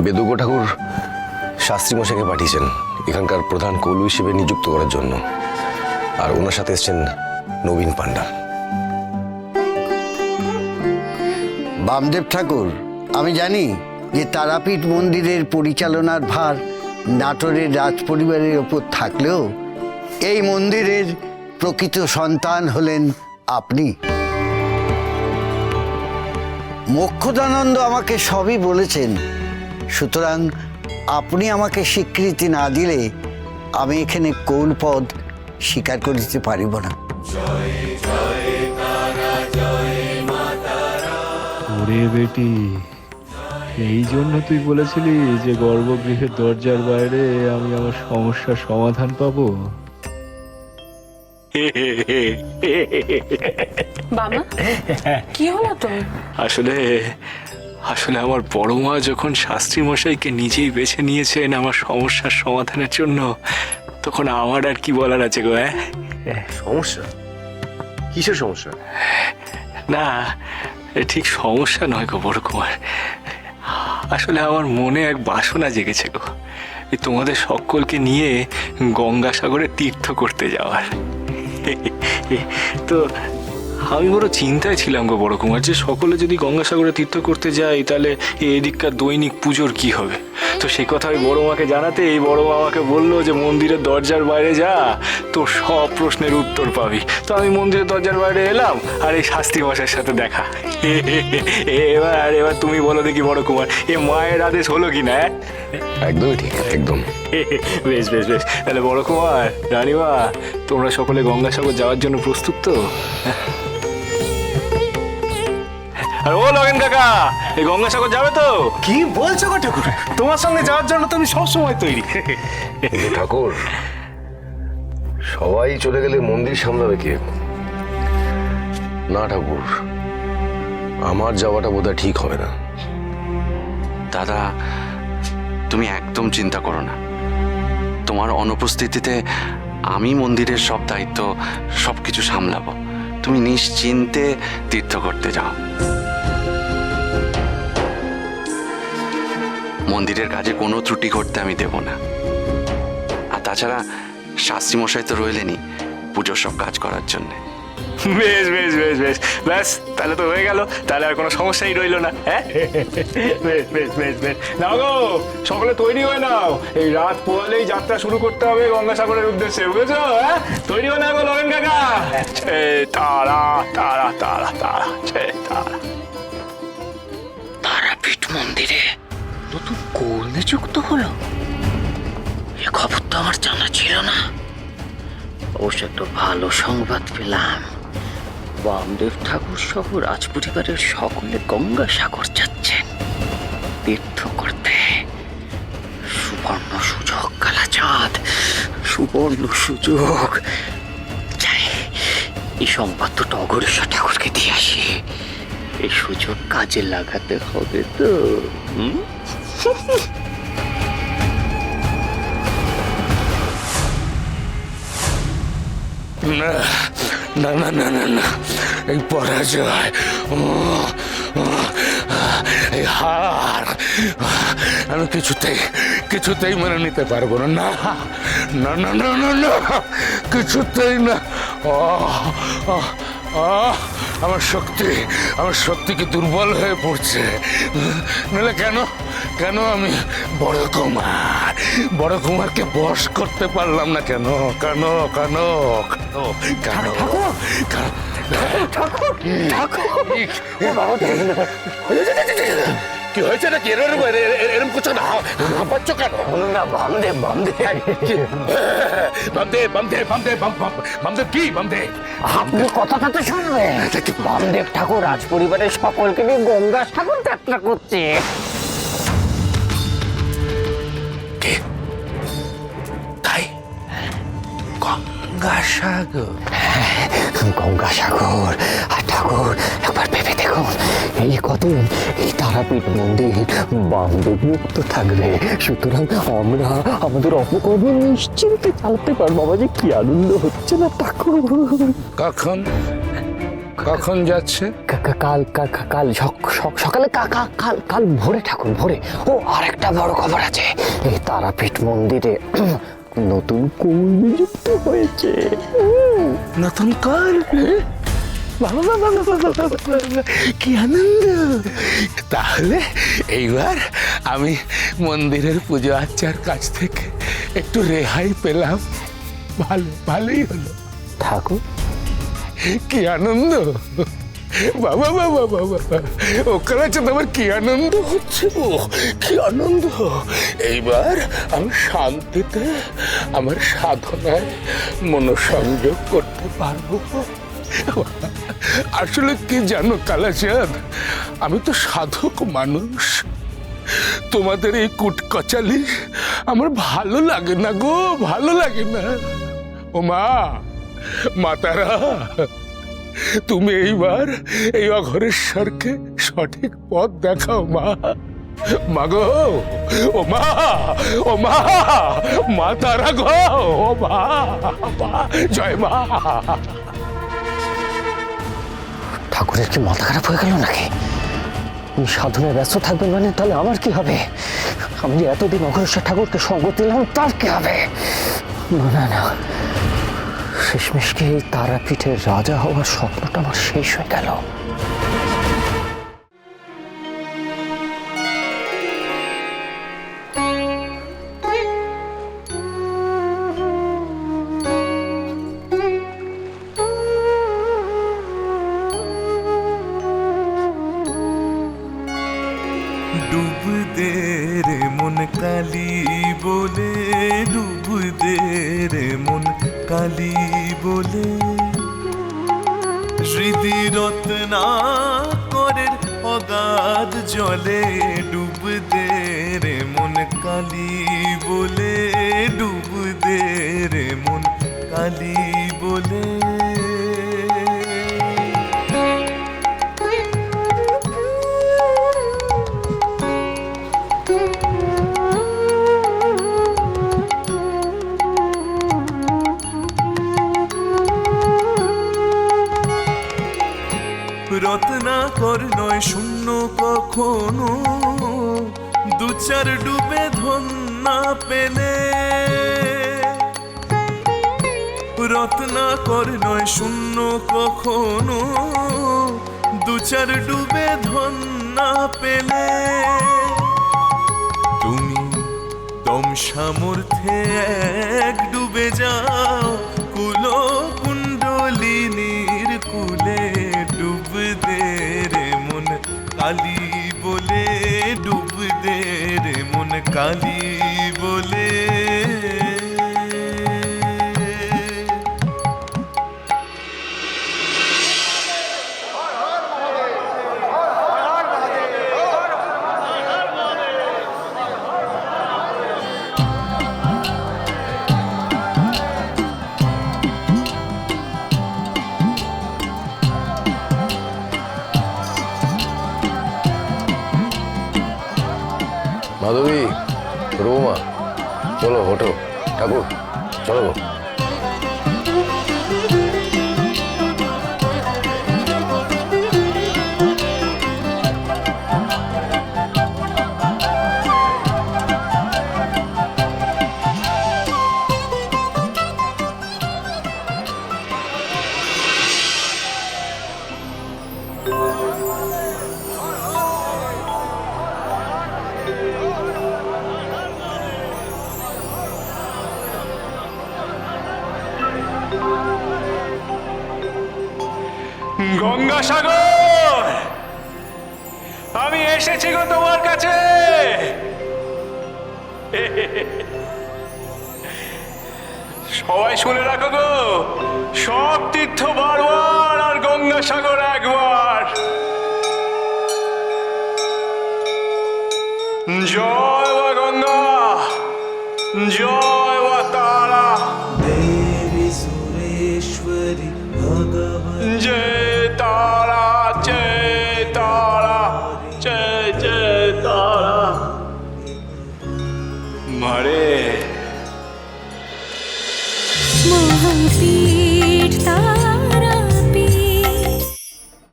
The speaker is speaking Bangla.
বেদজ্ঞ ঠাকুর শাস্ত্রী মশাইকে পাঠিয়েছেন এখানকার প্রধান কৌলু হিসেবে নিযুক্ত করার জন্য, আর ওনার সাথে এসছেন নবীন পান্ডা। বামদেব ঠাকুর, আমি জানি যে তারাপীঠ মন্দিরের পরিচালনার ভার নাটোরের রাজ পরিবারের ওপর থাকলেও এই মন্দিরের প্রকৃত সন্তান হলেন আপনি। মোক্ষদানন্দ আমাকে সবই বলেছেন, সুতরাং আপনি আমাকে স্বীকৃতি না দিলে আমি এখানে কৌলপদ স্বীকার করিতে পারিব না। ওরে বেটি, এই জন্য তুই বলেছিলি যে গর্ভগৃহের দরজার বাইরে আমি আমার সমস্যার সমাধান পাবো। বাবা, কি হলো তোর? আসলে আসলে আমার বড় মা যখন শাস্ত্রী মশাইকে নিজেই বেছে নিয়েছেন আমার সমস্যার সমাধানের জন্য, তখন আমার আর কি বলার আছে গো? সমস্যা? কিসের সমস্যা? না, ঠিক সমস্যা নয় গো বড় কুমার। আসলে আমার মনে এক বাসনা জেগেছে গো, তোমাদের সকলকে নিয়ে গঙ্গাসাগরে তীর্থ করতে যাওয়ার। তো আমি বড় চিন্তায় ছিলাম গো বড় কুমার, যে সকলে যদি গঙ্গাসাগরে তীর্থ করতে যাই তাহলে এদিককার দৈনিক পুজোর কি হবে। তো সেই কথা আমি বড় মাকে জানাতে এই বড় মা আমাকে বললো যে মন্দিরের দরজার বাইরে যা, তোর সব প্রশ্নের উত্তর পাবি। তো আমি মন্দিরের দরজার বাইরে এলাম, আর এই শাস্ত্রী মশাইয়ের সাথে দেখা। এবার তুমি বলো দেখি বড় কুমার, এ মায়ের আদেশ হলো কি না? একদমই ঠিক, একদম। বেশ বেশ বেশ, তাহলে বড় কুমার, রানীমা, তোমরা সকলে গঙ্গাসাগর যাওয়ার জন্য প্রস্তুত তো? আর ও লগেন কাকা, এই গঙ্গাসাগর যাবে তো? কি বলছো গো ঠাকুর? তোমার সঙ্গে যাওয়ার জন্য তো আমি সবসময় তৈরি। কিন্তু ঠাকুর, সবাই চলে গেলে মন্দির সামলাবে কে? না ঠাকুর, আমার যাওয়াটা বোধহয় ঠিক হবে না। দাদা, তুমি একদম চিন্তা করো না। তোমার অনুপস্থিতিতে আমি মন্দিরের সব দায়িত্ব সবকিছু সামলাবো। তুমি নিশ্চিন্তে তীর্থ করতে যাও। মন্দিরের কাজে কোনো ত্রুটি ঘটতে আমি দেব না। আর তাছাড়া শাস্ত্রী মশাই তো রইলেনি পুজোর সব কাজ করার জন্যে। বেশ বেশ বেশ বেশ ব্যাস, তাহলে তো হয়ে গেল, তাহলে আর কোনো সমস্যাই রইলো না। হ্যাঁ, বেশ বেশ বেশ বেশ, নাও গো সকলে তৈরি হয়ে নাও, এই রাত পোহালেই যাত্রা শুরু করতে হবে গঙ্গাসাগরের উদ্দেশ্যে, বুঝেছো? হ্যাঁ, তৈরি হয়ে নাও গো লগেন কাকা। তারা তারা তারা তারা তারা। তারাপীঠ মন্দিরে নতুন কৌল নিযুক্ত হলো, এ খবর তো আমার জানা ছিল না। অবশ্য একটা ভালো সংবাদ পেলাম, বামদেব ঠাকুর সহ রাজপরিবারের সকলে গঙ্গাসাগর যাচ্ছেন তীর্থ করতে। সুবর্ণ সুযোগ কালাচাঁদ, সুবর্ণ সুযোগ। যাই, এই সংবাদ তো টগরেশ্বর ঠাকুরকে দিয়ে আসি। এই সুযোগ কাজে লাগাতে হবে তো। না না না না না না, এই পরাজয়, এই হার আমি কিছুতেই মেনে নিতে পারবো না। না না না না না না, কিছুতেই না। আমার শক্তি কি দুর্বল হয়ে পড়ছে? নাহলে কেন আমি বড় কুমারকে বশ করতে পারলাম না? কেন কেন কেন কেন কি হয়েছে নাকি? এরম কিছু না, পাচ্ছ কেন? না বামদেব, বামদেব কি বামদেব? আপনি কথাটা তো শুনবেন। বামদেব ঠাকুর রাজ পরিবারের সকলকে নিয়ে গঙ্গা সাগর যাত্রা করছে। তাই গঙ্গাসাগর? গঙ্গাসাগর। আর ঠাকুর, একবার ভেবে দেখুন, এই কদিন এই তারাপীঠ মন্দির বামদেব মুক্ত থাকবে, সুতরাং আমরা আমাদের অপকর্ম নিশ্চিন্তে চালাতে পারবো। বাবা, যে কি আনন্দ হচ্ছে না ঠাকুর। কখন? কখন যাচ্ছে? কাল কাল সকালে কাল ভোরে ঠাকুর ভোরে। ও আরেকটা বড় খবর আছে, এই তারাপীঠ মন্দিরে নতুন কৌল নিযুক্ত হয়েছে। নতুন কর? বাবা বাবা বাবা বাবা, কি আনন্দ! তাহলে এইবার আমি মন্দিরের পুজো আর্চার কাছ থেকে একটু রেহাই পেলাম। ভালোই হলো। ঠাকুর কি আনন্দ! বাবা বাবা বাবা, ওখানে আছে তোমার কি আনন্দ হচ্ছে! ও কি আনন্দ! এইবার আমি শান্তিতে আমার সাধনায় মনোসংযোগ করতে পারবো। আসলে কি জানো কালাচাঁদ, আমি তো সাধক মানুষ। তোমাদের এই কুটকচালি আমার ভালো লাগে না গো, ভালো লাগে না। ও মা তারা, তুমি এইবার এই অঘরেশ্বরকে সঠিক পথ দেখাও মা। মাগো, ও মা তারা গো, ও মা, জয় মা। ঠাকুরের কি মাথা খারাপ হয়ে গেল নাকি? উনি সাধনায় ব্যস্ত থাকবেন মানে তাহলে আমার কি হবে? আমি যে এতদিন অঘরেশ্বর ঠাকুরকে সঙ্গ দিলাম, তার কি হবে? না, শেষমেশ কি এই তারাপীঠের রাজা হওয়ার স্বপ্নটা আমার শেষ হয়ে গেল? ডুব দে রে মন কালি বলে, ডুব দে রে মন কালি বলে, হৃদি রত্নাকরের অগাধ জলে, ডুব দে রে মন কালি বলে, ডুব দে রে মন কালি বলে। রত্নাকর নয় শূন্য কখনো, দু চার ডুবে ধন না পেলে। রত্নাকর নয় শূন্য কখনো, দু চার ডুবে ধন না পেলে। তুমি দম সামর্থ্যে এক ডুবে যাও কুল কুণ্ডলিনীর কুলে, ডুব দে রে মন কালী বলে, ডুব দে রে মন কালী বলে। মাধবী, রৌমা, চলো ওঠো। ঠাকুর চলো গো। গঙ্গাসাগর, আমি এসেছি গো তোমার কাছে। সবাই শুনে রাখো গো, সব তীর্থ বারবার আর গঙ্গাসাগর একবার। জয় মা গঙ্গা, জয়।